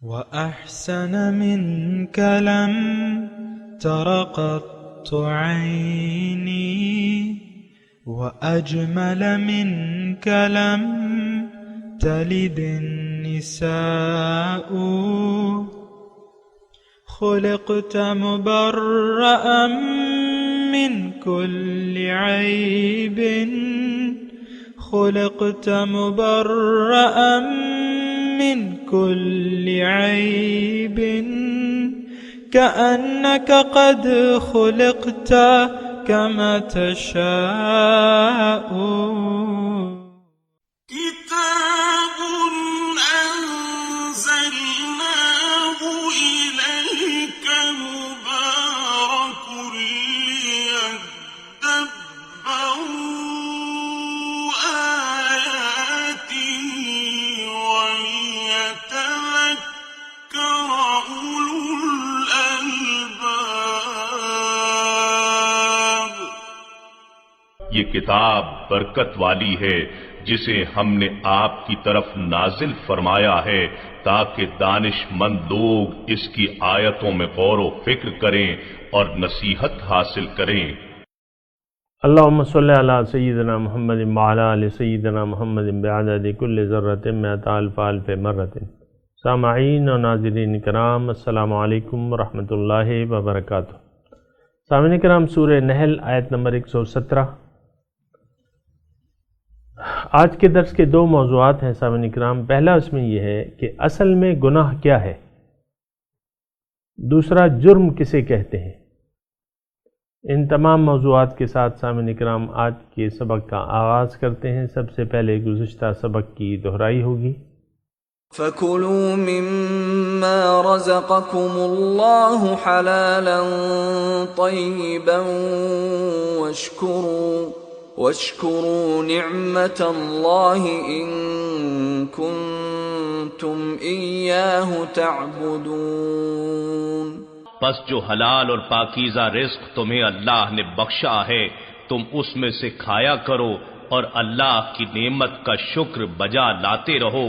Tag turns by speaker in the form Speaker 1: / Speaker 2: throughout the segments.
Speaker 1: وأحسن منك لم تر قط عيني وأجمل منك لم تلد النساء خلقت مبرأ من كل عيب خلقت مبرأ من كل عيب كأنك قد خلقت كما تشاء
Speaker 2: كتاب أنزلناه إليك مبارك ليدبروا آياته وليتذكر أولو الألباب.
Speaker 3: یہ کتاب برکت والی ہے جسے ہم نے آپ کی طرف نازل فرمایا ہے تاکہ دانش مند لوگ اس کی آیتوں میں غور و فکر کریں اور نصیحت حاصل کریں.
Speaker 4: اللہم صلی علی سیدنا محمد وعلی آل سیدنا محمد بعدد کل ذرۃ مئۃ الف الف مرۃ. سامعین و ناظرین کرام، السلام علیکم ورحمۃ اللہ وبرکاتہ. سامعین کرام، سورہ نحل آیت نمبر 117. آج کے درس کے دو موضوعات ہیں سامعین کرام. پہلا اس میں یہ ہے کہ اصل میں گناہ کیا ہے، دوسرا جرم کسے کہتے ہیں. ان تمام موضوعات کے ساتھ سامعین کرام آج کے سبق کا آغاز کرتے ہیں. سب سے پہلے گزشتہ سبق کی دہرائی ہوگی.
Speaker 5: فَكُلُوا مِمَّا رَزَقَكُمُ اللَّهُ حَلَالًا طَيِّبًا وَاشْكُرُوا نِعْمَةَ اللَّهِ إِن كُنتُمْ إِيَّاهُ تَعْبُدُونَ.
Speaker 3: پس جو حلال اور پاکیزہ رزق تمہیں اللہ نے بخشا ہے تم اس میں سے کھایا کرو اور اللہ کی نعمت کا شکر بجا لاتے رہو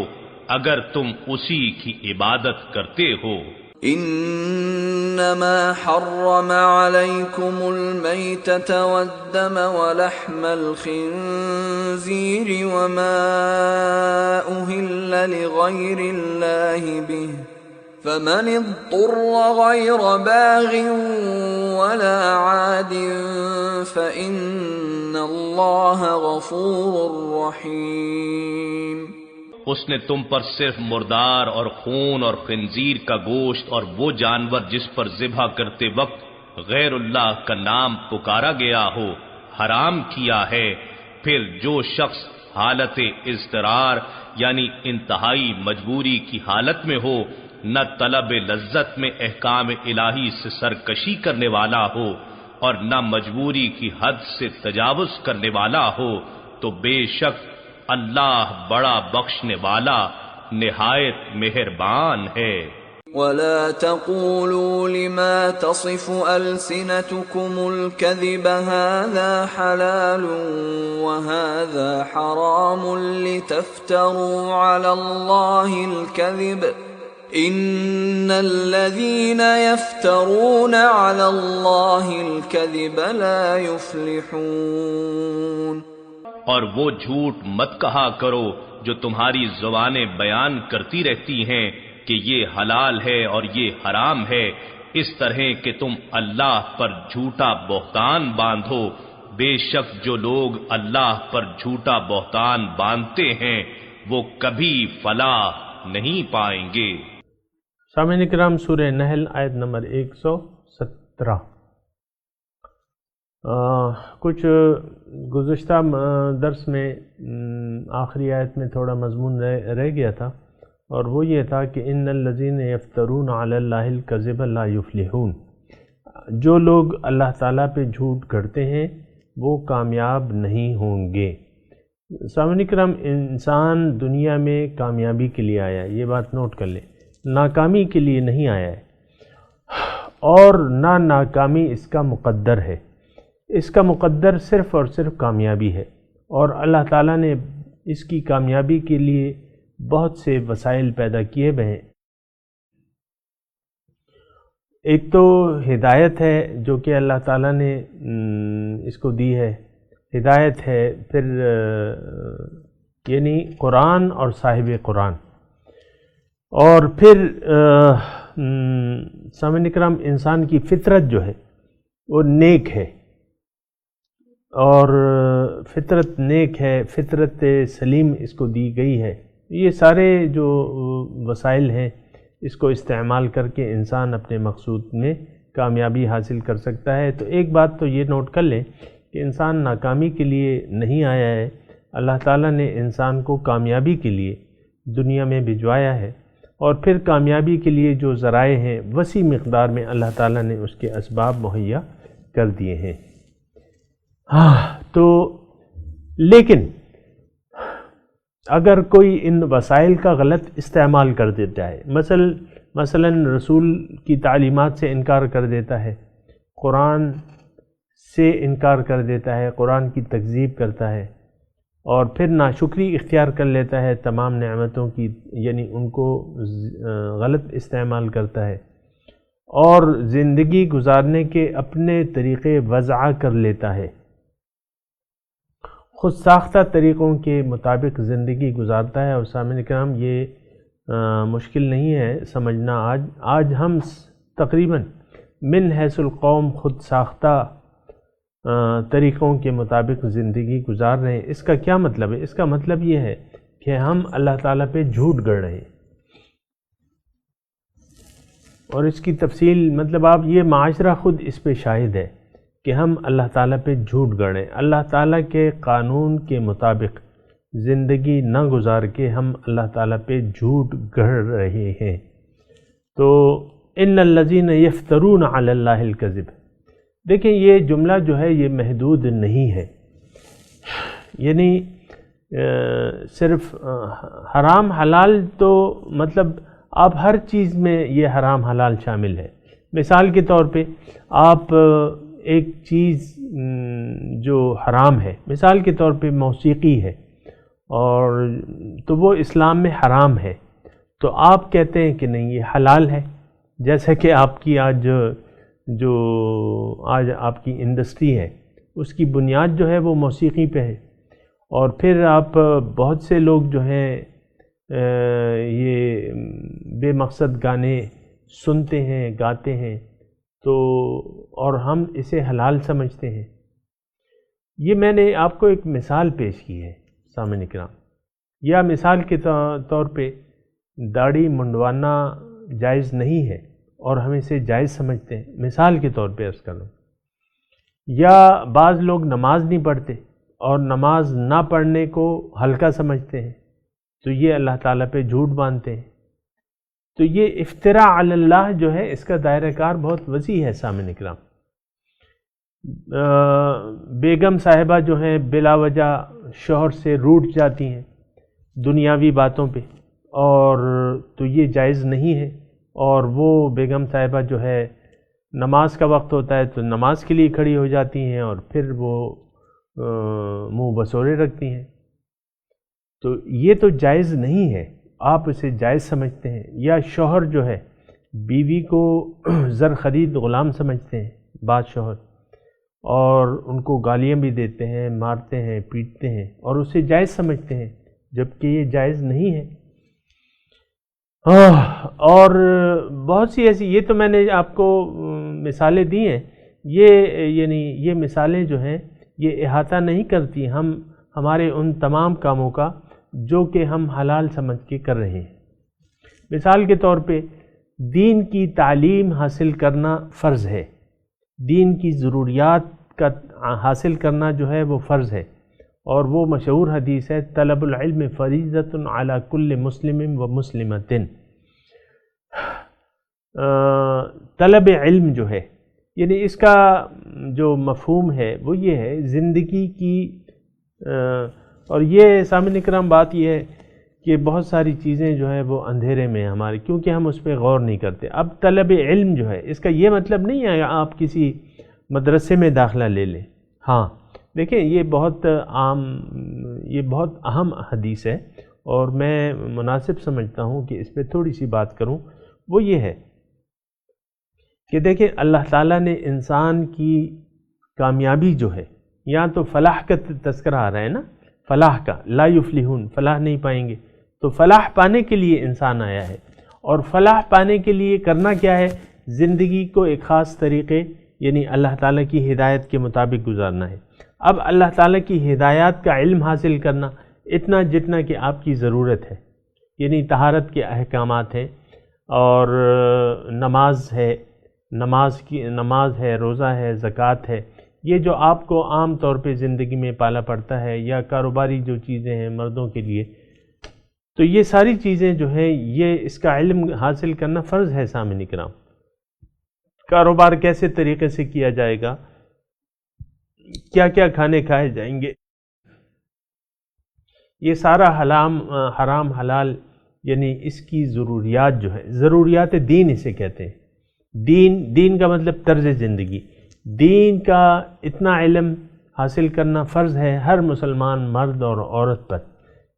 Speaker 3: اگر تم اسی کی عبادت کرتے ہو.
Speaker 5: انما حرم عليكم الميتة والدم ولحم الخنزير وما أهل لغير الله به فمن اضطر غير باغ ولا عاد فإن الله غفور رحيم.
Speaker 3: اس نے تم پر صرف مردار اور خون اور خنزیر کا گوشت اور وہ جانور جس پر ذبح کرتے وقت غیر اللہ کا نام پکارا گیا ہو حرام کیا ہے. پھر جو شخص حالت اضطرار یعنی انتہائی مجبوری کی حالت میں ہو، نہ طلب لذت میں احکام الہی سے سرکشی کرنے والا ہو اور نہ مجبوری کی حد سے تجاوز کرنے والا ہو، تو بے شک اللہ بڑا بخشنے والا نہایت مہربان ہے.
Speaker 5: ولا تقولوا لما تصف ألسنتكم الكذب هذا حلال وهذا حرام لتفتروا على الله الكذب ان الذين يفترون على الله الكذب لا يفلحون.
Speaker 3: اور وہ جھوٹ مت کہا کرو جو تمہاری زبانیں بیان کرتی رہتی ہیں کہ یہ حلال ہے اور یہ حرام ہے، اس طرح کہ تم اللہ پر جھوٹا بہتان باندھو. بے شک جو لوگ اللہ پر جھوٹا بہتان باندھتے ہیں وہ کبھی فلاح نہیں پائیں گے.
Speaker 4: سامعین کرام، سورہ نحل آیت نمبر 117. کچھ گزشتہ درس میں آخری آیت میں تھوڑا مضمون رہ گیا تھا، اور وہ یہ تھا کہ ان الذین یفترون علی اللہ الکذب لا یفلحون. جو لوگ اللہ تعالیٰ پہ جھوٹ گھڑتے ہیں وہ کامیاب نہیں ہوں گے. سامعین کرام، انسان دنیا میں کامیابی کے لیے آیا ہے، یہ بات نوٹ کر لیں، ناکامی کے لیے نہیں آیا ہے، اور نہ ناکامی اس کا مقدر ہے. اس کا مقدر صرف اور صرف کامیابی ہے، اور اللہ تعالیٰ نے اس کی کامیابی کے لیے بہت سے وسائل پیدا کیے ہوئے ہیں. ایک تو ہدایت ہے جو کہ اللہ تعالیٰ نے اس کو دی ہے، ہدایت ہے، پھر یعنی قرآن اور صاحب قرآن، اور پھر سامعین اکرام انسان کی فطرت جو ہے وہ نیک ہے، اور فطرت نیک ہے، فطرت سلیم اس کو دی گئی ہے۔ یہ سارے جو وسائل ہیں اس کو استعمال کر کے انسان اپنے مقصود میں کامیابی حاصل کر سکتا ہے۔ تو ایک بات تو یہ نوٹ کر لیں کہ انسان ناکامی کے لیے نہیں آیا ہے، اللہ تعالیٰ نے انسان کو کامیابی کے لیے دنیا میں بھجوایا ہے، اور پھر کامیابی کے لیے جو ذرائع ہیں وسیع مقدار میں اللہ تعالیٰ نے اس کے اسباب مہیا کر دیے ہیں۔ تو لیکن اگر کوئی ان وسائل کا غلط استعمال کر دیتا ہے، مثلا رسول کی تعلیمات سے انکار کر دیتا ہے، قرآن سے انکار کر دیتا ہے، قرآن کی تکذیب کرتا ہے، اور پھر ناشکری اختیار کر لیتا ہے تمام نعمتوں کی، یعنی ان کو غلط استعمال کرتا ہے، اور زندگی گزارنے کے اپنے طریقے وضع کر لیتا ہے، خود ساختہ طریقوں کے مطابق زندگی گزارتا ہے۔ اور سامعین کرام یہ مشکل نہیں ہے سمجھنا، آج ہم تقریباً من حیث القوم خود ساختہ طریقوں کے مطابق زندگی گزار رہے ہیں۔ اس کا کیا مطلب ہے؟ اس کا مطلب یہ ہے کہ ہم اللہ تعالیٰ پہ جھوٹ گڑھ رہے ہیں، اور اس کی تفصیل مطلب آپ یہ معاشرہ خود اس پہ شاہد ہے کہ ہم اللہ تعالیٰ پہ جھوٹ گڑھیں، اللہ تعالیٰ کے قانون کے مطابق زندگی نہ گزار کے ہم اللہ تعالیٰ پہ جھوٹ گڑھ رہے ہیں۔ تو ان الذین یفترون علی اللہ الکذب، دیکھیں یہ جملہ جو ہے یہ محدود نہیں ہے، یعنی صرف حرام حلال تو مطلب آپ ہر چیز میں یہ حرام حلال شامل ہے۔ مثال کے طور پہ آپ ایک چیز جو حرام ہے، مثال کے طور پہ موسیقی ہے، اور تو وہ اسلام میں حرام ہے، تو آپ کہتے ہیں کہ نہیں یہ حلال ہے، جیسا کہ آپ کی آج آپ کی انڈسٹری ہے اس کی بنیاد جو ہے وہ موسیقی پہ ہے، اور پھر آپ بہت سے لوگ جو ہیں یہ بے مقصد گانے سنتے ہیں، گاتے ہیں، تو اور ہم اسے حلال سمجھتے ہیں۔ یہ میں نے آپ کو ایک مثال پیش کی ہے سامعین کرام، یا مثال کے طور پہ داڑھی منڈوانا جائز نہیں ہے اور ہم اسے جائز سمجھتے ہیں، مثال کے طور پہ عرض کر رہا ہوں۔ یا بعض لوگ نماز نہیں پڑھتے اور نماز نہ پڑھنے کو ہلکا سمجھتے ہیں، تو یہ اللہ تعالیٰ پہ جھوٹ باندھتے ہیں۔ تو یہ افتراء علی اللہ جو ہے اس کا دائرہ کار بہت وسیع ہے سامعین اکرام۔ بیگم صاحبہ جو ہیں بلا وجہ شوہر سے روٹھ جاتی ہیں دنیاوی باتوں پہ، اور تو یہ جائز نہیں ہے، اور وہ بیگم صاحبہ جو ہے نماز کا وقت ہوتا ہے تو نماز کے لیے کھڑی ہو جاتی ہیں، اور پھر وہ منہ بسورے رکھتی ہیں، تو یہ تو جائز نہیں ہے، آپ اسے جائز سمجھتے ہیں۔ یا شوہر جو ہے بیوی کو زر خرید غلام سمجھتے ہیں بعض شوہر، اور ان کو گالیاں بھی دیتے ہیں، مارتے ہیں، پیٹتے ہیں، اور اسے جائز سمجھتے ہیں، جبکہ یہ جائز نہیں ہے۔ اور بہت سی ایسی، یہ تو میں نے آپ کو مثالیں دی ہیں، یعنی یہ مثالیں جو ہیں یہ احاطہ نہیں کرتی ہمارے ان تمام کاموں کا جو کہ ہم حلال سمجھ کے کر رہے ہیں۔ مثال کے طور پہ دین کی تعلیم حاصل کرنا فرض ہے، دین کی ضروریات کا حاصل کرنا جو ہے وہ فرض ہے، اور وہ مشہور حدیث ہے طلب العلم فریضۃ علی کل مسلم و مسلمۃ۔ طلب علم جو ہے یعنی اس کا جو مفہوم ہے وہ یہ ہے زندگی کی، اور یہ سامعین اکرام بات یہ ہے کہ بہت ساری چیزیں جو ہے وہ اندھیرے میں ہیں ہمارے، کیونکہ ہم اس پہ غور نہیں کرتے۔ اب طلب علم جو ہے اس کا یہ مطلب نہیں ہے آپ کسی مدرسے میں داخلہ لے لیں، ہاں دیکھیں یہ بہت اہم حدیث ہے، اور میں مناسب سمجھتا ہوں کہ اس پہ تھوڑی سی بات کروں۔ وہ یہ ہے کہ دیکھیں اللہ تعالیٰ نے انسان کی کامیابی جو ہے، یہاں تو فلاح کا تذکرہ آ رہا ہے نا، فلاح کا، لا یفلحون، فلاح نہیں پائیں گے، تو فلاح پانے کے لیے انسان آیا ہے، اور فلاح پانے کے لیے کرنا کیا ہے؟ زندگی کو ایک خاص طریقے یعنی اللہ تعالیٰ کی ہدایت کے مطابق گزارنا ہے۔ اب اللہ تعالیٰ کی ہدایات کا علم حاصل کرنا اتنا جتنا کہ آپ کی ضرورت ہے، یعنی طہارت کے احکامات ہیں، اور نماز ہے، روزہ ہے، زکوٰۃ ہے، یہ جو آپ کو عام طور پہ زندگی میں پالا پڑتا ہے، یا کاروباری جو چیزیں ہیں مردوں کے لیے، تو یہ ساری چیزیں جو ہیں یہ اس کا علم حاصل کرنا فرض ہے سامعین کرام۔ کاروبار کیسے طریقے سے کیا جائے گا، کیا کیا کھانے کھائے جائیں گے، یہ سارا حرام حلال، یعنی اس کی ضروریات جو ہے، ضروریات دین اسے کہتے ہیں۔ دین کا مطلب طرز زندگی، دین کا اتنا علم حاصل کرنا فرض ہے ہر مسلمان مرد اور عورت پر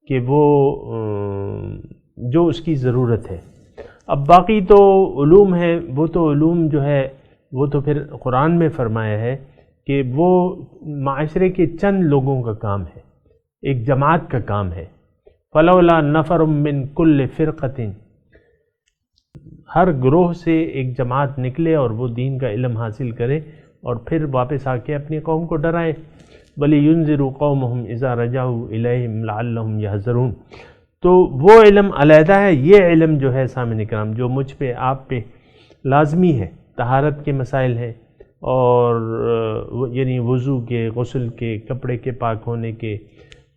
Speaker 4: کہ وہ جو اس کی ضرورت ہے۔ اب باقی تو علوم ہے، وہ تو علوم جو ہے وہ تو پھر قرآن میں فرمایا ہے کہ وہ معاشرے کے چند لوگوں کا کام ہے، ایک جماعت کا کام ہے۔ فلولا نفر من کل فرقۃ، ہر گروہ سے ایک جماعت نکلے اور وہ دین کا علم حاصل کرے اور پھر واپس آ کے اپنی قوم کو ڈرائے۔ وَلِيُنذِرُوا قَوْمَهُمْ إِذَا رَجَعُوا إِلَيْهِمْ لَعَلَّهُمْ يَحْذَرُونَ، تو وہ علم علیحدہ ہے۔ یہ علم جو ہے سامعین کرام جو مجھ پہ آپ پہ لازمی ہے، طہارت کے مسائل ہیں، اور یعنی وضو کے، غسل کے، کپڑے کے پاک ہونے کے،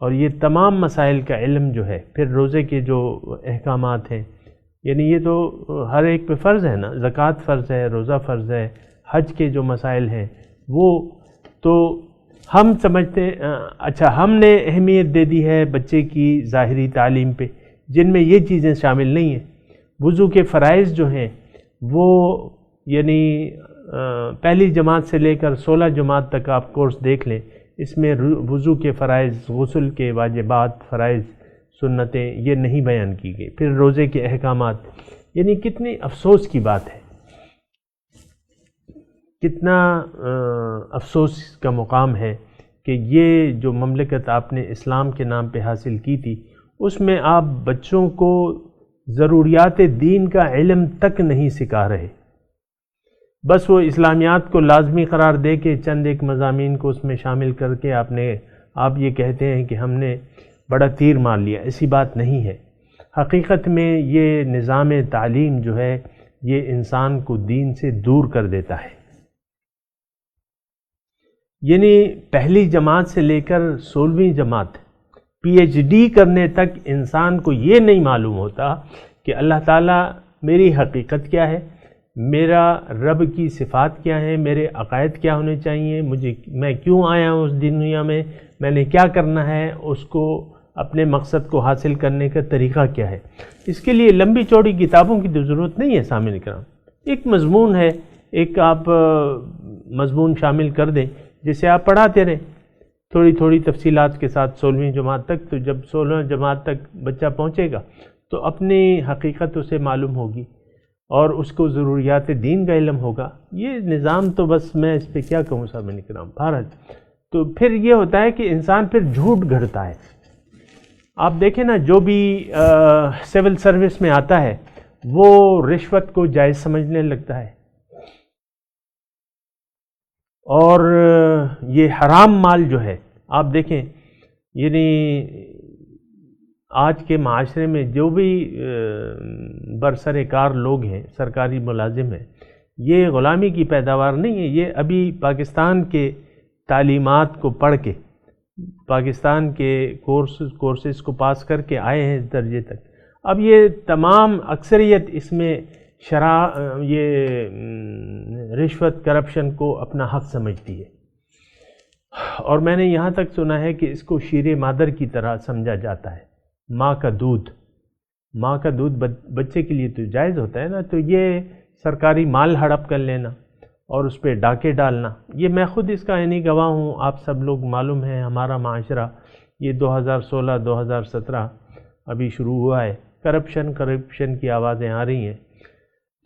Speaker 4: اور یہ تمام مسائل کا علم جو ہے، پھر روزے کے جو احکامات ہیں، یعنی یہ تو ہر ایک پہ فرض ہے نا، زکوٰۃ فرض ہے، روزہ فرض ہے، حج کے جو مسائل ہیں وہ تو ہم سمجھتے ہیں۔ اچھا، ہم نے اہمیت دے دی ہے بچے کی ظاہری تعلیم پہ جن میں یہ چیزیں شامل نہیں ہیں۔ وضو کے فرائض جو ہیں وہ یعنی پہلی جماعت سے لے کر 16 جماعت تک آپ کورس دیکھ لیں، اس میں وضو کے فرائض، غسل کے واجبات، فرائض، سنتیں یہ نہیں بیان کی گئی۔ پھر روزے کے احکامات، یعنی کتنی افسوس کی بات ہے، کتنا افسوس کا مقام ہے کہ یہ جو مملکت آپ نے اسلام کے نام پہ حاصل کی تھی، اس میں آپ بچوں کو ضروریات دین کا علم تک نہیں سکھا رہے، بس وہ اسلامیات کو لازمی قرار دے کے چند ایک مضامین کو اس میں شامل کر کے آپ یہ کہتے ہیں کہ ہم نے بڑا تیر مار لیا۔ ایسی بات نہیں ہے۔ حقیقت میں یہ نظام تعلیم جو ہے یہ انسان کو دین سے دور کر دیتا ہے، یعنی پہلی جماعت سے لے کر 16ویں جماعت پی ایچ ڈی کرنے تک انسان کو یہ نہیں معلوم ہوتا کہ اللہ تعالیٰ میری حقیقت کیا ہے، میرا رب کی صفات کیا ہیں، میرے عقائد کیا ہونے چاہیے، میں کیوں آیا ہوں اس دنیا میں نے کیا کرنا ہے، اس کو اپنے مقصد کو حاصل کرنے کا طریقہ کیا ہے۔ اس کے لیے لمبی چوڑی کتابوں کی تو ضرورت نہیں ہے سامعین کرام، ایک مضمون ہے، ایک آپ مضمون شامل کر دیں جسے آپ پڑھاتے رہیں تھوڑی تھوڑی تفصیلات کے ساتھ 16ویں جماعت تک، تو جب 16ویں جماعت تک بچہ پہنچے گا تو اپنی حقیقت اسے معلوم ہوگی اور اس کو ضروریات دین کا علم ہوگا۔ یہ نظام تو بس میں اس پہ کیا کہوں سامعین کرام، بھارت تو پھر یہ ہوتا ہے کہ انسان پھر جھوٹ گھڑتا ہے۔ آپ دیکھیں نا، جو بھی سول سروس میں آتا ہے وہ رشوت کو جائز سمجھنے لگتا ہے، اور یہ حرام مال جو ہے آپ دیکھیں، یعنی آج کے معاشرے میں جو بھی برسر کار لوگ ہیں، سرکاری ملازم ہیں، یہ غلامی کی پیداوار نہیں ہے، یہ ابھی پاکستان کے تعلیمات کو پڑھ کے، پاکستان کے کورسز کو پاس کر کے آئے ہیں اس درجے تک۔ اب یہ تمام اکثریت اس میں یہ رشوت، کرپشن کو اپنا حق سمجھتی ہے، اور میں نے یہاں تک سنا ہے کہ اس کو شیر مادر کی طرح سمجھا جاتا ہے۔ ماں کا دودھ بچے کے لیے تو جائز ہوتا ہے نا، تو یہ سرکاری مال ہڑپ کر لینا اور اس پہ ڈاکے ڈالنا، یہ میں خود اس کا عینی گواہ ہوں۔ آپ سب لوگ معلوم ہے ہمارا معاشرہ یہ 2016-2017 ابھی شروع ہوا ہے، کرپشن کی آوازیں آ رہی ہیں،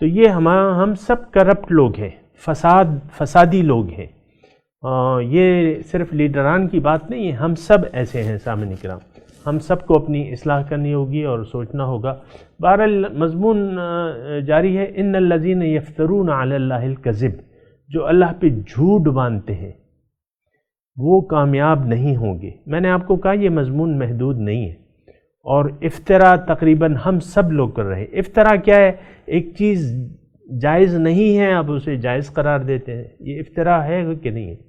Speaker 4: تو یہ ہم سب کرپٹ لوگ ہیں، فسادی لوگ ہیں. یہ صرف لیڈران کی بات نہیں ہے، ہم سب ایسے ہیں سامعین کرام. ہم سب کو اپنی اصلاح کرنی ہوگی اور سوچنا ہوگا. بہرحال مضمون جاری ہے. ان الذین یفترون علی اللہ الکذب، جو اللہ پہ جھوٹ باندھتے ہیں وہ کامیاب نہیں ہوں گے. میں نے آپ کو کہا یہ مضمون محدود نہیں ہے، اور افطرا تقریباً ہم سب لوگ کر رہے ہیں. افطرا کیا ہے؟ ایک چیز جائز نہیں ہے آپ اسے جائز قرار دیتے ہیں. یہ افطرا ہے کہ نہیں ہے؟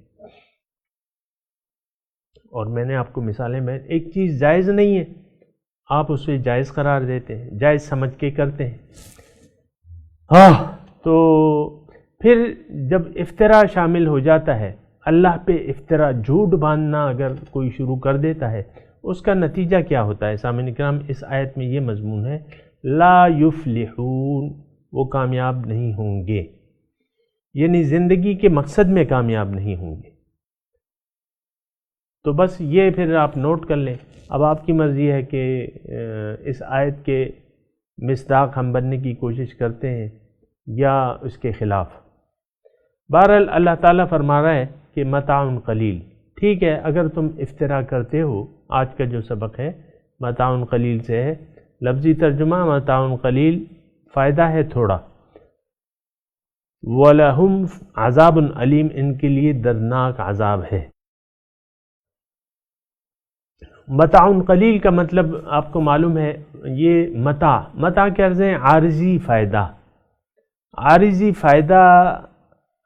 Speaker 4: اور میں نے آپ کو مثالیں میں ایک چیز جائز نہیں ہے آپ اسے جائز قرار دیتے ہیں، جائز سمجھ کے کرتے ہیں. تو پھر جب افطرا شامل ہو جاتا ہے، اللہ پہ افطرا جھوٹ باندھنا اگر کوئی شروع کر دیتا ہے، اس کا نتیجہ کیا ہوتا ہے؟ سامعین کرام اس آیت میں یہ مضمون ہے، لا یفلحون، وہ کامیاب نہیں ہوں گے، یعنی زندگی کے مقصد میں کامیاب نہیں ہوں گے. تو بس یہ پھر آپ نوٹ کر لیں. اب آپ کی مرضی ہے کہ اس آیت کے مصداق ہم بننے کی کوشش کرتے ہیں یا اس کے خلاف. بہرحال اللہ تعالیٰ فرما رہا ہے کہ متاع قلیل، ٹھیک ہے اگر تم افطرا کرتے ہو. آج کا جو سبق ہے متاع قلیل سے ہے. لفظی ترجمہ متاع قلیل، فائدہ ہے تھوڑا. وَلَهُمْ عَذَابٌ علیم، ان کے لیے دردناک عذاب ہے. متاع قلیل کا مطلب آپ کو معلوم ہے، یہ متاع کیا عرض ہے؟ عارضی فائدہ. عارضی فائدہ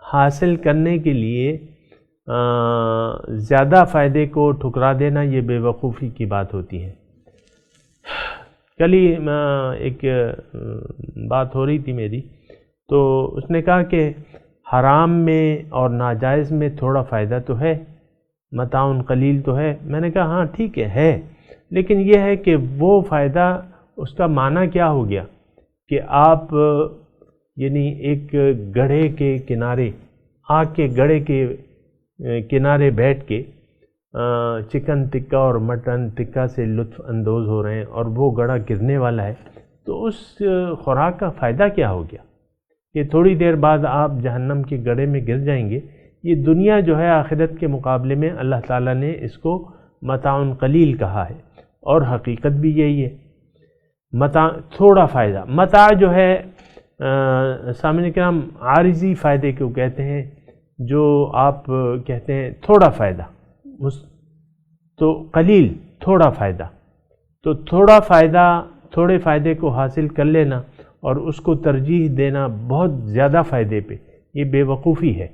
Speaker 4: حاصل کرنے کے لیے زیادہ فائدے کو ٹھکرا دینا یہ بے وقوفی کی بات ہوتی ہے. کل ہی ایک بات ہو رہی تھی میری، تو اس نے کہا کہ حرام میں اور ناجائز میں تھوڑا فائدہ تو ہے، متاع قلیل تو ہے. میں نے کہا ہاں ٹھیک ہے، لیکن یہ ہے کہ وہ فائدہ اس کا معنی کیا ہو گیا کہ آپ یعنی ایک گڑھے کے کنارے، آگ کے گڑھے کے کنارے بیٹھ کے چکن ٹکا اور مٹن ٹکا سے لطف اندوز ہو رہے ہیں اور وہ گڑھا گرنے والا ہے، تو اس خوراک کا فائدہ کیا ہو گیا کہ تھوڑی دیر بعد آپ جہنم کے گڑھے میں گر جائیں گے. یہ دنیا جو ہے آخرت کے مقابلے میں اللہ تعالیٰ نے اس کو متاع قلیل کہا ہے، اور حقیقت بھی یہی ہے. متاع تھوڑا فائدہ، متاع جو ہے سامعین کرام عارضی فائدے کو کہتے ہیں، جو آپ کہتے ہیں تھوڑا فائدہ، تو قلیل تھوڑا فائدہ. تو تھوڑا فائدہ، تھوڑے فائدے کو حاصل کر لینا اور اس کو ترجیح دینا بہت زیادہ فائدے پہ، یہ بے وقوفی ہے.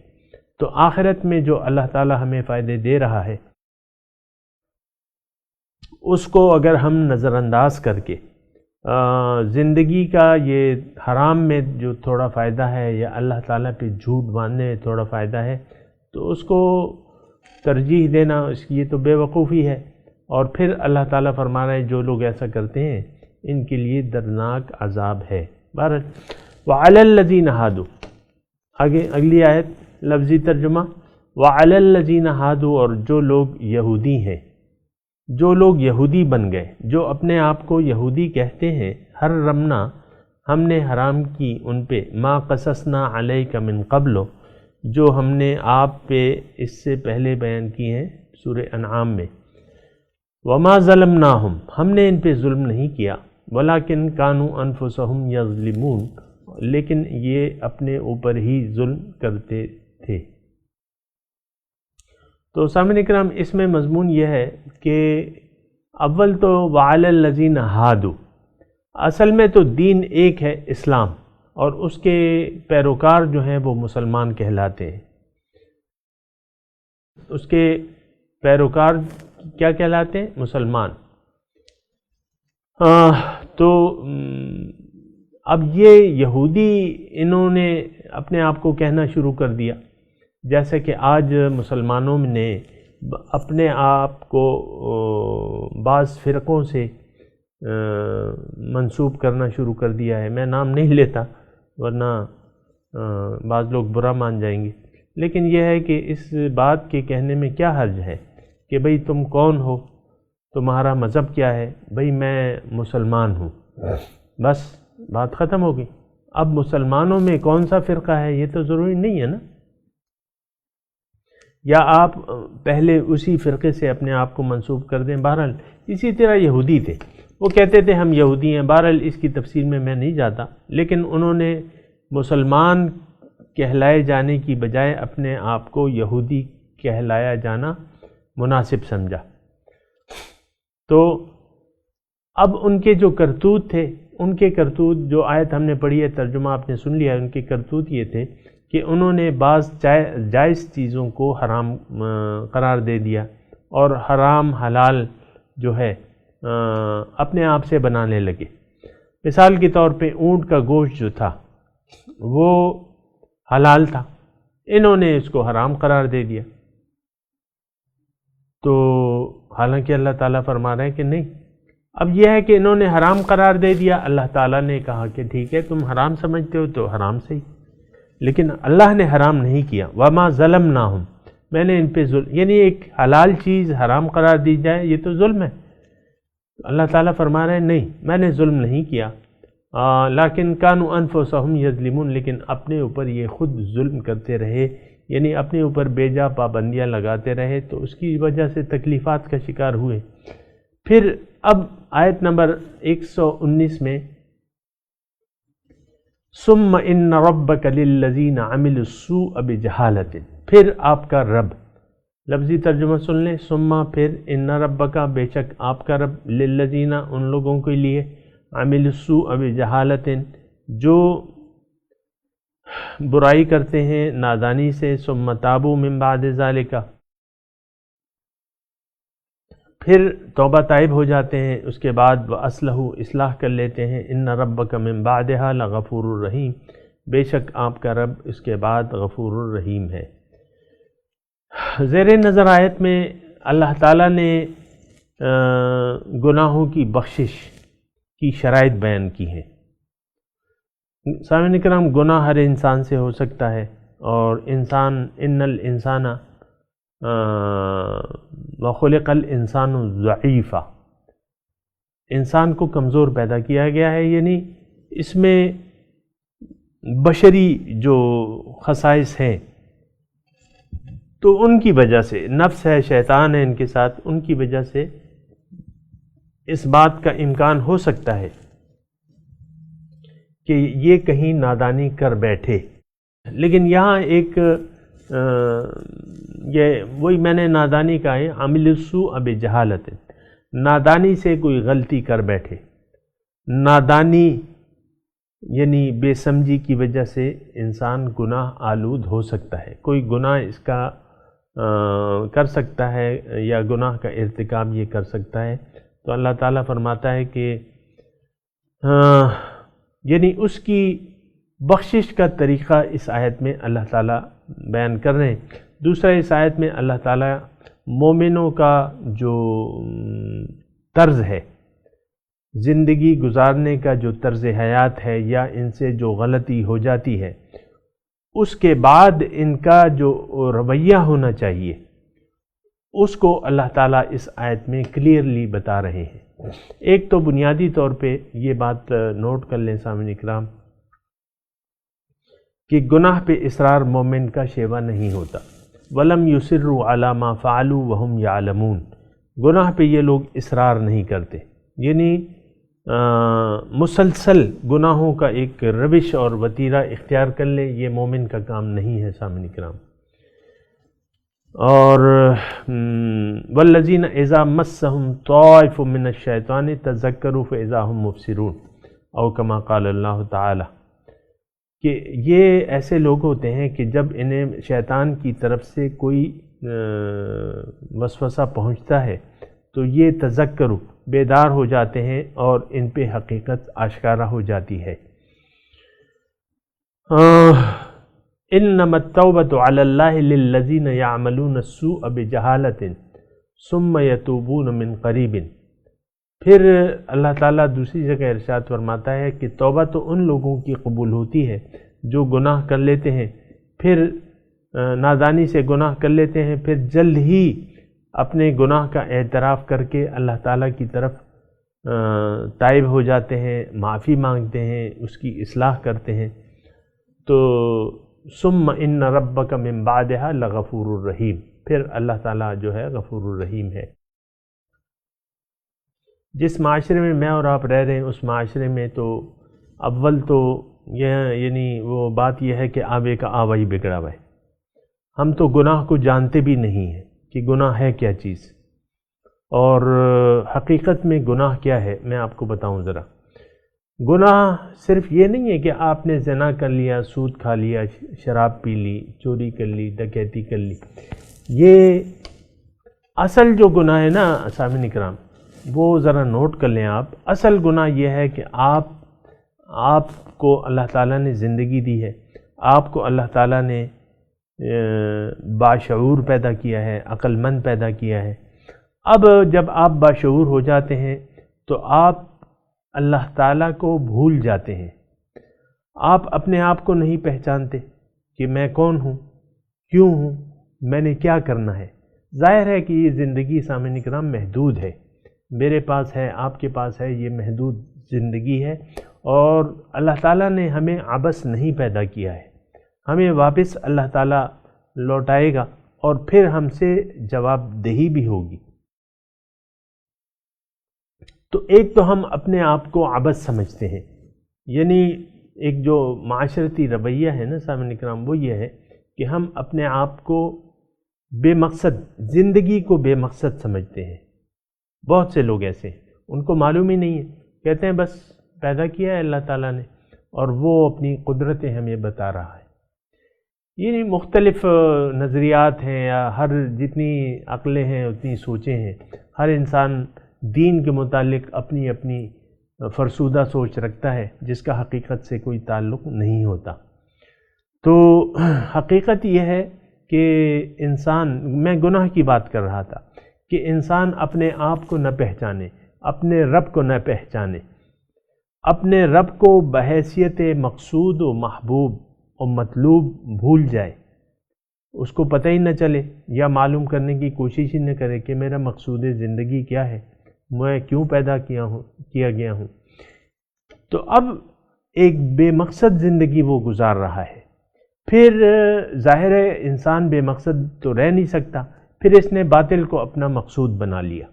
Speaker 4: تو آخرت میں جو اللہ تعالی ہمیں فائدے دے رہا ہے اس کو اگر ہم نظر انداز کر کے زندگی کا یہ حرام میں جو تھوڑا فائدہ ہے یا اللہ تعالیٰ پہ جھوٹ باندھنے میں تھوڑا فائدہ ہے، تو اس کو ترجیح دینا یہ تو بے وقوفی ہے. اور پھر اللہ تعالیٰ فرما رہے ہیں جو لوگ ایسا کرتے ہیں ان کے لیے دردناک عذاب ہے. بہرحال وَعَلَى الَّذِينَ هَادُوا، آگے اگلی آیت لفظی ترجمہ وَعَلَى الَّذِينَ هَادُوا، اور جو لوگ یہودی ہیں، جو لوگ یہودی بن گئے، جو اپنے آپ کو یہودی کہتے ہیں، حرمنا، ہم نے حرام کی ان پہ، ما قصصنا علیک من قبل، جو ہم نے آپ پہ اس سے پہلے بیان کی ہیں سورہ انعام میں. وما ظلمناہم، ہم نے ان پہ ظلم نہیں کیا، ولیکن کانوا انفسہم یظلمون، لیکن یہ اپنے اوپر ہی ظلم کرتے تھے. تو سامعین کرام اس میں مضمون یہ ہے کہ اول تو وعلی الذین ہادوا، اصل میں تو دین ایک ہے اسلام، اور اس کے پیروکار جو ہیں وہ مسلمان کہلاتے ہیں. اس کے پیروکار کیا کہلاتے ہیں؟ مسلمان. تو اب یہ یہودی انہوں نے اپنے آپ کو کہنا شروع کر دیا، جیسے کہ آج مسلمانوں نے اپنے آپ کو بعض فرقوں سے منسوب کرنا شروع کر دیا ہے. میں نام نہیں لیتا ورنہ بعض لوگ برا مان جائیں گے، لیکن یہ ہے کہ اس بات کے کہنے میں کیا حرج ہے کہ بھئی تم کون ہو، تمہارا مذہب کیا ہے؟ بھئی میں مسلمان ہوں، بس بات ختم ہو گئی. اب مسلمانوں میں کون سا فرقہ ہے یہ تو ضروری نہیں ہے نا، یا آپ پہلے اسی فرقے سے اپنے آپ کو منسوب کر دیں۔ بہرحال اسی طرح یہودی تھے، وہ کہتے تھے ہم یہودی ہیں، بہرحال اس کی تفصیل میں نہیں جاتا، لیکن انہوں نے مسلمان کہلائے جانے کی بجائے اپنے آپ کو یہودی کہلایا جانا مناسب سمجھا۔ تو اب ان کے جو کرتوت تھے، ان کے کرتوت جو آیت ہم نے پڑھی ہے، ترجمہ آپ نے سن لیا، ان کے کرتوت یہ تھے کہ انہوں نے بعض جائز چیزوں کو حرام قرار دے دیا اور حرام حلال جو ہے اپنے آپ سے بنانے لگے۔ مثال کے طور پہ اونٹ کا گوشت جو تھا وہ حلال تھا، انہوں نے اس کو حرام قرار دے دیا، تو حالانکہ اللہ تعالیٰ فرما رہے ہیں کہ نہیں۔ اب یہ ہے کہ انہوں نے حرام قرار دے دیا، اللہ تعالیٰ نے کہا کہ ٹھیک ہے تم حرام سمجھتے ہو تو حرام صحیح، لیکن اللہ نے حرام نہیں کیا۔ وَمَا ظَلَمْنَاهُمْ، میں نے ان پہ ظلم، یعنی ایک حلال چیز حرام قرار دی جائے یہ تو ظلم ہے۔ اللہ تعالیٰ فرما رہے ہیں نہیں، میں نے ظلم نہیں کیا، لیکن کانوا انفسہم یظلمون، لیکن اپنے اوپر یہ خود ظلم کرتے رہے، یعنی اپنے اوپر بے جا پابندیاں لگاتے رہے، تو اس کی وجہ سے تکلیفات کا شکار ہوئے۔ پھر اب آیت نمبر 119 میں ثم ان ربک للذین عملوا السوء بجہالۃ، پھر آپ کا رب، لفظی ترجمہ سن لیں، ثم پھر، ان ربک بے شک آپ کا رب، للذین ان لوگوں کے لیے، عملوا السوء بجہالۃ جو برائی کرتے ہیں نادانی سے، ثم تابوا من بعد ذالک پھر توبہ طائب ہو جاتے ہیں اس کے بعد، وَأَصْلَحُوا اصلاح کر لیتے ہیں، ان ربک من بعدها لغفور الرحیم، بے شک آپ کا رب اس کے بعد غفور الرحیم ہے۔ زیر نظر آیت میں اللہ تعالیٰ نے گناہوں کی بخشش کی شرائط بیان کی ہیں۔ سامعین کرام، گناہ ہر انسان سے ہو سکتا ہے، اور انسان، ان الانسان وخلق الانسان ضعیفا، انسان کو کمزور پیدا کیا گیا ہے، یعنی اس میں بشری جو خصائص ہیں تو ان کی وجہ سے، نفس ہے، شیطان ہے ان کے ساتھ، ان کی وجہ سے اس بات کا امکان ہو سکتا ہے کہ یہ کہیں نادانی کر بیٹھے۔ لیکن یہاں ایک یہ وہی میں نے نادانی کہا ہے، عامل السوء بجہالۃ، نادانی سے کوئی غلطی کر بیٹھے، نادانی یعنی بے سمجھی کی وجہ سے انسان گناہ آلود ہو سکتا ہے، کوئی گناہ اس کا کر سکتا ہے یا گناہ کا ارتکاب یہ کر سکتا ہے، تو اللہ تعالیٰ فرماتا ہے کہ یعنی اس کی بخشش کا طریقہ اس آیت میں اللہ تعالیٰ بیان کر رہے ہیں۔ دوسرا اس آیت میں اللہ تعالیٰ مومنوں کا جو طرز ہے، زندگی گزارنے کا جو طرز حیات ہے، یا ان سے جو غلطی ہو جاتی ہے اس کے بعد ان کا جو رویہ ہونا چاہیے، اس کو اللہ تعالیٰ اس آیت میں کلیئرلی بتا رہے ہیں۔ ایک تو بنیادی طور پہ یہ بات نوٹ کر لیں سامعین اکرام کہ گناہ پہ اصرار مومن کا شیوا نہیں ہوتا۔ وَلَمْ يُصِرُّوا عَلَى مَا فَعَلُوا وَهُمْ يَعْلَمُونَ، گناہ پہ یہ لوگ اصرار نہیں کرتے، یعنی مسلسل گناہوں کا ایک روش اور وتیرہ اختیار کر لے، یہ مومن کا کام نہیں ہے سامعین کرام۔ اور وَالَّذِينَ إِذَا مَسَّهُمْ طَائِفٌ مِّنَ الشَّيْطَانِ تَذَكَّرُوا فَإِذَا هُمْ مُبْصِرُونَ، او کما قال اللہ تعالی، کہ یہ ایسے لوگ ہوتے ہیں کہ جب انہیں شیطان کی طرف سے کوئی وسوسہ پہنچتا ہے تو یہ تذکر، بیدار ہو جاتے ہیں اور ان پہ حقیقت آشکارا ہو جاتی ہے۔ انما التوبۃ علی اللہ للذین یعملون السوء بجہالۃ ثم یتوبون من قریب، پھر اللہ تعالیٰ دوسری جگہ ارشاد فرماتا ہے کہ توبہ تو ان لوگوں کی قبول ہوتی ہے جو گناہ کر لیتے ہیں، پھر نادانی سے گناہ کر لیتے ہیں، پھر جلد ہی اپنے گناہ کا اعتراف کر کے اللہ تعالیٰ کی طرف تائب ہو جاتے ہیں، معافی مانگتے ہیں، اس کی اصلاح کرتے ہیں، تو ثم ان ربک من بعدها لغفور الرحیم، پھر اللہ تعالیٰ جو ہے غفور الرحیم ہے۔ جس معاشرے میں میں اور آپ رہ رہے ہیں اس معاشرے میں تو اول تو یہ یعنی وہ بات یہ ہے کہ آبے کا آبا ہی بگڑا ہوا ہے۔ ہم تو گناہ کو جانتے بھی نہیں ہیں کہ گناہ ہے کیا چیز، اور حقیقت میں گناہ کیا ہے میں آپ کو بتاؤں ذرا۔ گناہ صرف یہ نہیں ہے کہ آپ نے زنا کر لیا، سود کھا لیا، شراب پی لی، چوری کر لی، ڈکیتی کر لی۔ یہ اصل جو گناہ ہے نا سامعین اکرام، وہ ذرا نوٹ کر لیں آپ۔ اصل گناہ یہ ہے کہ آپ کو اللہ تعالیٰ نے زندگی دی ہے، آپ کو اللہ تعالیٰ نے باشعور پیدا کیا ہے، عقل مند پیدا کیا ہے۔ اب جب آپ باشعور ہو جاتے ہیں تو آپ اللہ تعالیٰ کو بھول جاتے ہیں، آپ اپنے آپ کو نہیں پہچانتے کہ میں کون ہوں، کیوں ہوں، میں نے کیا کرنا ہے۔ ظاہر ہے کہ یہ زندگی سامعین اکرام محدود ہے، میرے پاس ہے، آپ کے پاس ہے، یہ محدود زندگی ہے، اور اللہ تعالیٰ نے ہمیں عبث نہیں پیدا کیا ہے۔ ہمیں واپس اللہ تعالیٰ لوٹائے گا اور پھر ہم سے جواب دہی بھی ہوگی۔ تو ایک تو ہم اپنے آپ کو عبث سمجھتے ہیں، یعنی ایک جو معاشرتی رویہ ہے نا سامعین اکرام، وہ یہ ہے کہ ہم اپنے آپ کو بے مقصد، زندگی کو بے مقصد سمجھتے ہیں۔ بہت سے لوگ ایسے ہیں، ان کو معلوم ہی نہیں ہے، کہتے ہیں بس پیدا کیا ہے اللہ تعالیٰ نے اور وہ اپنی قدرتیں ہمیں بتا رہا ہے۔ یہ مختلف نظریات ہیں، یا ہر جتنی عقلیں ہیں اتنی سوچیں ہیں، ہر انسان دین کے متعلق اپنی اپنی فرسودہ سوچ رکھتا ہے جس کا حقیقت سے کوئی تعلق نہیں ہوتا۔ تو حقیقت یہ ہے کہ انسان، میں گناہ کی بات کر رہا تھا، کہ انسان اپنے آپ کو نہ پہچانے، اپنے رب کو نہ پہچانے، اپنے رب کو بحیثیت مقصود و محبوب و مطلوب بھول جائے، اس کو پتہ ہی نہ چلے، یا معلوم کرنے کی کوشش ہی نہ کرے کہ میرا مقصود زندگی کیا ہے، میں کیوں پیدا کیا گیا ہوں۔ تو اب ایک بے مقصد زندگی وہ گزار رہا ہے۔ پھر ظاہر ہے انسان بے مقصد تو رہ نہیں سکتا، پھر اس نے باطل کو اپنا مقصود بنا لیا،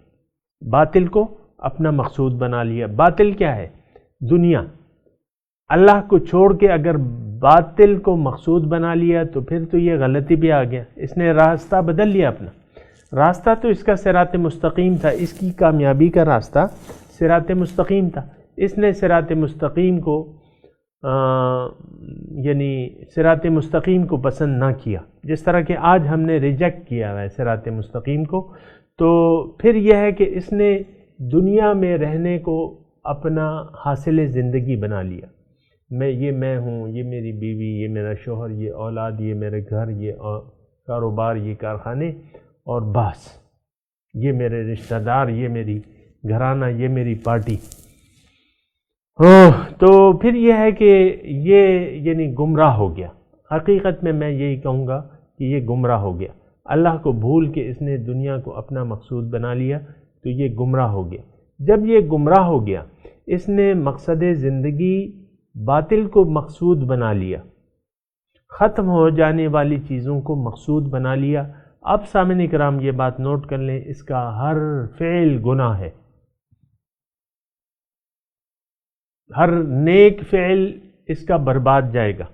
Speaker 4: باطل کو اپنا مقصود بنا لیا۔ باطل کیا ہے؟ دنیا۔ اللہ کو چھوڑ کے اگر باطل کو مقصود بنا لیا تو پھر تو یہ غلطی بھی آ گیا، اس نے راستہ بدل لیا اپنا۔ راستہ تو اس کا صراط مستقیم تھا، اس کی کامیابی کا راستہ صراط مستقیم تھا، اس نے صراط مستقیم کو یعنی صراط مستقیم کو پسند نہ کیا، جس طرح کہ آج ہم نے ریجیکٹ کیا ہے صراط مستقیم کو۔ تو پھر یہ ہے کہ اس نے دنیا میں رہنے کو اپنا حاصل زندگی بنا لیا۔ میں ہوں، یہ میری بیوی، یہ میرا شوہر، یہ اولاد، یہ میرے گھر، یہ کاروبار، یہ کارخانے، اور بس یہ میرے رشتہ دار، یہ میری گھرانہ، یہ میری پارٹی۔ تو پھر یہ ہے کہ یہ یعنی گمراہ ہو گیا۔ حقیقت میں یہی کہوں گا کہ یہ گمراہ ہو گیا، اللہ کو بھول کے اس نے دنیا کو اپنا مقصود بنا لیا، تو یہ گمراہ ہو گیا۔ جب یہ گمراہ ہو گیا، اس نے مقصد زندگی باطل کو مقصود بنا لیا، ختم ہو جانے والی چیزوں کو مقصود بنا لیا۔ اب سامعین اکرام یہ بات نوٹ کر لیں، اس کا ہر فعل گناہ ہے، ہر نیک فعل اس کا برباد جائے گا،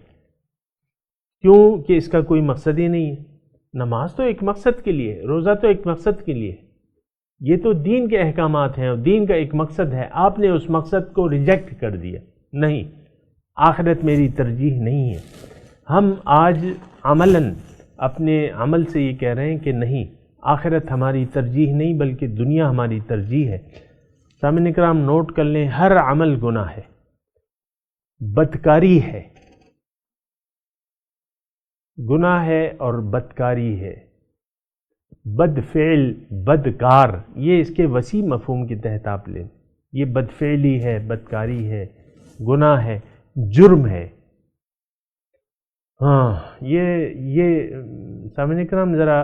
Speaker 4: کیوں کہ اس کا کوئی مقصد ہی نہیں ہے۔ نماز تو ایک مقصد کے لیے، روزہ تو ایک مقصد کے لیے، یہ تو دین کے احکامات ہیں اور دین کا ایک مقصد ہے، آپ نے اس مقصد کو ریجیکٹ کر دیا۔ نہیں، آخرت میری ترجیح نہیں ہے۔ ہم آج عملاً اپنے عمل سے یہ کہہ رہے ہیں کہ نہیں، آخرت ہماری ترجیح نہیں بلکہ دنیا ہماری ترجیح ہے۔ سامعین اکرام نوٹ کر لیں، ہر عمل گناہ ہے، بدکاری ہے، گناہ ہے اور بدکاری ہے۔ بد فعل، بدکار، یہ اس کے وسیع مفہوم کے تحت آپ لیں، یہ بدفعلی ہے، بدکاری ہے، گناہ ہے، جرم ہے۔ ہاں، یہ سامعین اکرام ذرا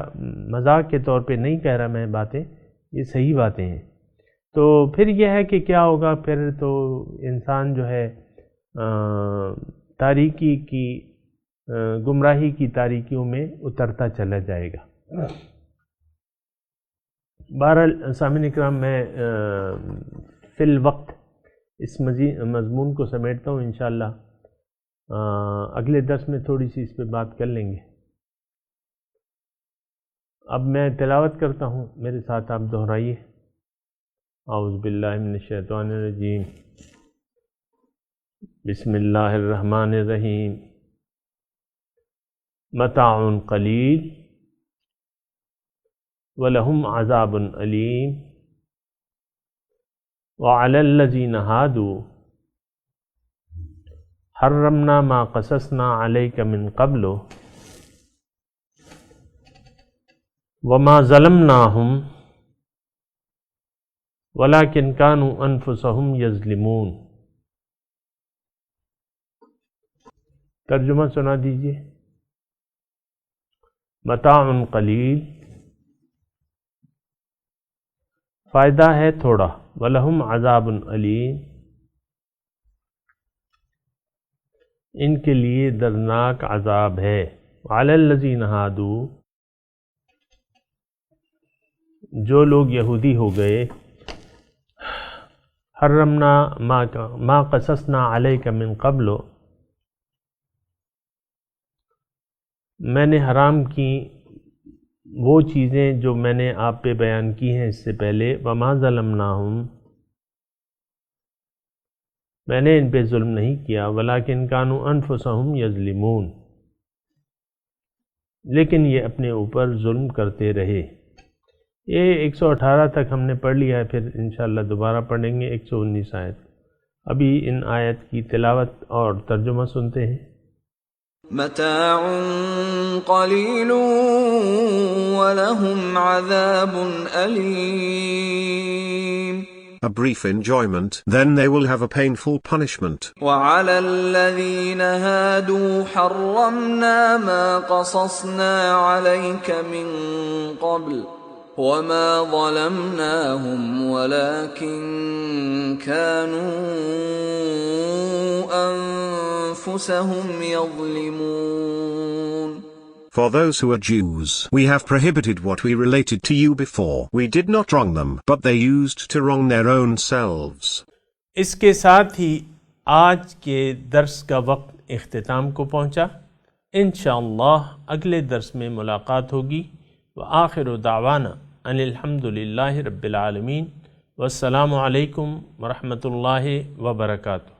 Speaker 4: مذاق کے طور پہ نہیں کہہ رہا میں باتیں، یہ صحیح باتیں ہیں۔ تو پھر یہ ہے کہ کیا ہوگا، پھر تو انسان جو ہے تاریکی کی گمراہی کی تاریکیوں میں اترتا چلا جائے گا۔ بہرحال سامعین اکرام، میں فی الوقت اس مضمون کو سمیٹتا ہوں، انشاءاللہ اگلے درس میں تھوڑی سی اس پہ بات کر لیں گے۔ اب میں تلاوت کرتا ہوں، میرے ساتھ آپ دہرائیے۔ اعوذ باللہ من الشیطان الرجیم، بسم اللہ الرحمن الرحیم۔ متاع قلیل وَلَهُمْ عَذَابٌ أَلِيمٌ وَعَلَى الَّذِينَ هَادُوا حَرَّمْنَا مَا قَصَصْنَا عَلَيْكَ مِنْ قَبْلُ وَمَا ظَلَمْنَاهُمْ وَلَكِنْ كَانُوا أَنفُسَهُمْ يَظْلِمُونَ۔ ترجمہ سنا دیجیے۔ متاع قلیل، فائدہ ہے تھوڑا، وَلَهُمْ عَذَابٌ أَلِيمٌ، ان کے لیے دردناک عذاب ہے۔ وَعَلَى الَّذِينَ هَادُوا، جو لوگ یہودی ہو گئے، حرمنا ما قصصنا علیک من قبل، میں نے حرام کی وہ چیزیں جو میں نے آپ پہ بیان کی ہیں اس سے پہلے۔ وما ظلمناہم، میں نے ان پہ ظلم نہیں کیا۔ ولیکن کانوا انفسہم یظلمون، لیکن یہ اپنے اوپر ظلم کرتے رہے۔ یہ 118 تک ہم نے پڑھ لیا ہے، پھر انشاءاللہ دوبارہ پڑھیں گے 119 آیت۔ ابھی ان آیت کی تلاوت اور ترجمہ سنتے ہیں۔
Speaker 5: متاع قلیل ولہم عذاب علیم،
Speaker 6: A brief enjoyment, then they will have a painful punishment.
Speaker 5: وعلى الذين هادوا حرمنا ما قصصنا عليك من قبل وما ظلمناهم ولكن كانوا أنفسهم يظلمون۔
Speaker 6: For those who are Jews, we have prohibited what we related to you before. We did not wrong them, but they used to wrong their own selves.
Speaker 4: اس کے ساتھ ہی آج کے درس کا وقت اختتام کو پہنچا۔ انشاءاللہ اگلے درس میں ملاقات ہوگی۔ وآخر دعوانا ان الحمدللہ رب العالمین، والسلام علیکم ورحمۃ اللہ وبرکاتہ۔